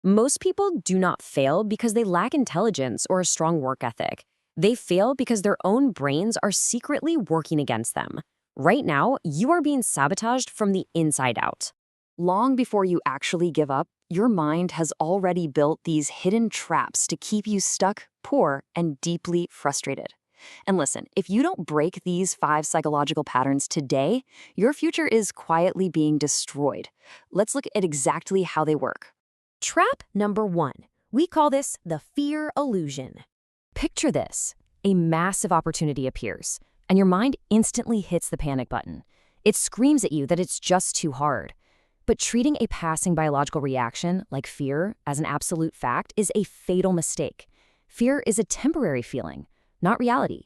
Most people do not fail because they lack intelligence or a strong work ethic. They fail because their own brains are secretly working against them. Right now, you are being sabotaged from the inside out. Long before you actually give up, your mind has already built these hidden traps to keep you stuck, poor, and deeply frustrated. And listen, if you don't break these 5 psychological patterns today, your future is quietly being destroyed. Let's look at exactly how they work. Trap number 1. We call this the fear illusion. Picture this. A massive opportunity appears, and your mind instantly hits the panic button. It screams at you that it's just too hard. But treating a passing biological reaction, like fear, as an absolute fact is a fatal mistake. Fear is a temporary feeling, not reality.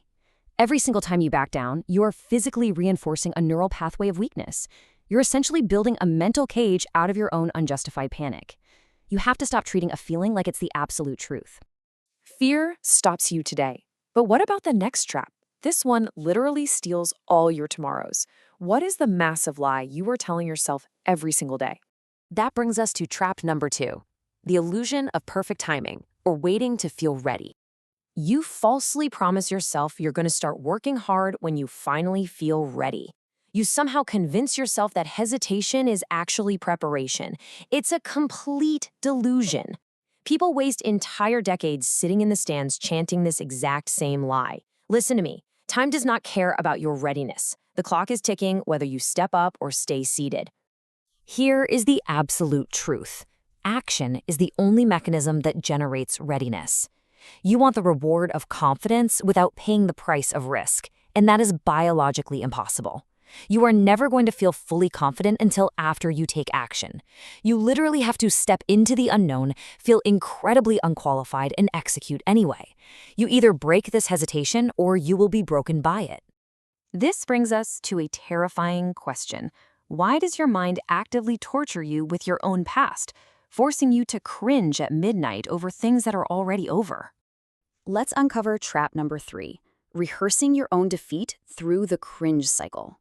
Every single time you back down, you are physically reinforcing a neural pathway of weakness. You're essentially building a mental cage out of your own unjustified panic. You have to stop treating a feeling like it's the absolute truth. Fear stops you today. But what about the next trap? This one literally steals all your tomorrows. What is the massive lie you are telling yourself every single day? That brings us to trap number 2, the illusion of perfect timing, or waiting to feel ready. You falsely promise yourself you're going to start working hard when you finally feel ready. You somehow convince yourself that hesitation is actually preparation. It's a complete delusion. People waste entire decades sitting in the stands chanting this exact same lie. Listen to me. Time does not care about your readiness. The clock is ticking whether you step up or stay seated. Here is the absolute truth. Action is the only mechanism that generates readiness. You want the reward of confidence without paying the price of risk, and that is biologically impossible. You are never going to feel fully confident until after you take action. You literally have to step into the unknown, feel incredibly unqualified, and execute anyway. You either break this hesitation or you will be broken by it. This brings us to a terrifying question. Why does your mind actively torture you with your own past, forcing you to cringe at midnight over things that are already over? Let's uncover trap number 3, rehearsing your own defeat through the cringe cycle.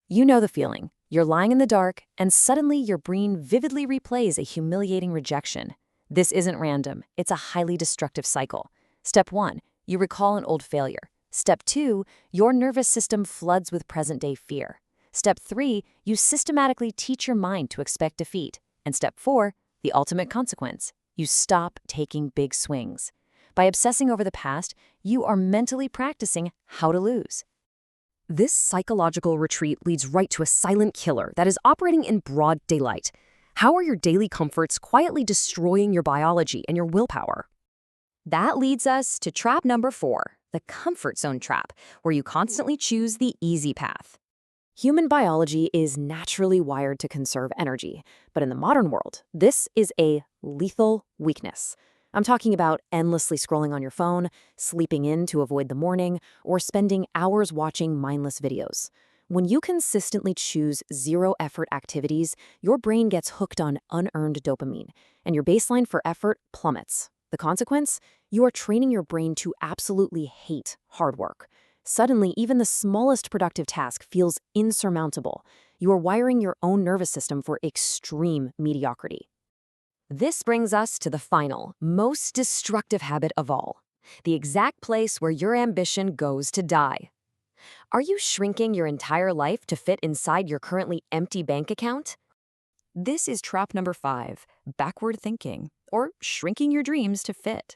You know the feeling. You're lying in the dark, and suddenly your brain vividly replays a humiliating rejection. This isn't random. It's a highly destructive cycle. Step 1, you recall an old failure. Step 2, your nervous system floods with present-day fear. Step 3, you systematically teach your mind to expect defeat. And step 4, the ultimate consequence, you stop taking big swings. By obsessing over the past, you are mentally practicing how to lose. This psychological retreat leads right to a silent killer that is operating in broad daylight. How are your daily comforts quietly destroying your biology and your willpower? That leads us to trap number 4, the comfort zone trap, where you constantly choose the easy path. Human biology is naturally wired to conserve energy, but in the modern world, this is a lethal weakness. I'm talking about endlessly scrolling on your phone, sleeping in to avoid the morning, or spending hours watching mindless videos. When you consistently choose zero-effort activities, your brain gets hooked on unearned dopamine, and your baseline for effort plummets. The consequence? You are training your brain to absolutely hate hard work. Suddenly, even the smallest productive task feels insurmountable. You are wiring your own nervous system for extreme mediocrity. This brings us to the final, most destructive habit of all, the exact place where your ambition goes to die. Are you shrinking your entire life to fit inside your currently empty bank account? This is trap number 5, backward thinking, or shrinking your dreams to fit.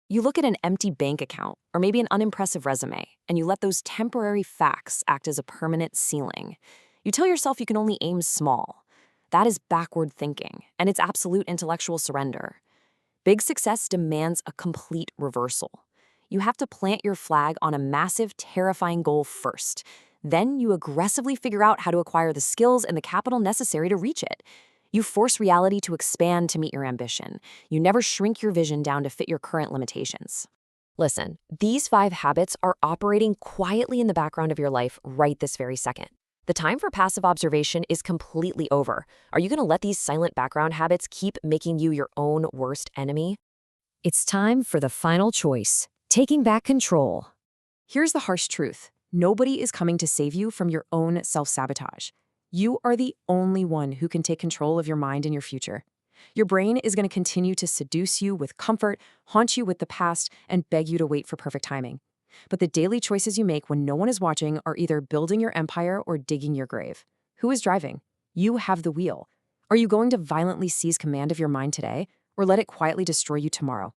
You look at an empty bank account, or maybe an unimpressive resume, and you let those temporary facts act as a permanent ceiling. You tell yourself you can only aim small. That is backward thinking, and it's absolute intellectual surrender. Big success demands a complete reversal. You have to plant your flag on a massive, terrifying goal first. Then you aggressively figure out how to acquire the skills and the capital necessary to reach it. You force reality to expand to meet your ambition. You never shrink your vision down to fit your current limitations. Listen, these 5 habits are operating quietly in the background of your life right this very second. The time for passive observation is completely over. Are you going to let these silent background habits keep making you your own worst enemy? It's time for the final choice, taking back control. Here's the harsh truth. Nobody is coming to save you from your own self-sabotage. You are the only one who can take control of your mind and your future. Your brain is going to continue to seduce you with comfort, haunt you with the past, and beg you to wait for perfect timing. But the daily choices you make when no one is watching are either building your empire or digging your grave. Who is driving? You have the wheel. Are you going to violently seize command of your mind today, or let it quietly destroy you tomorrow?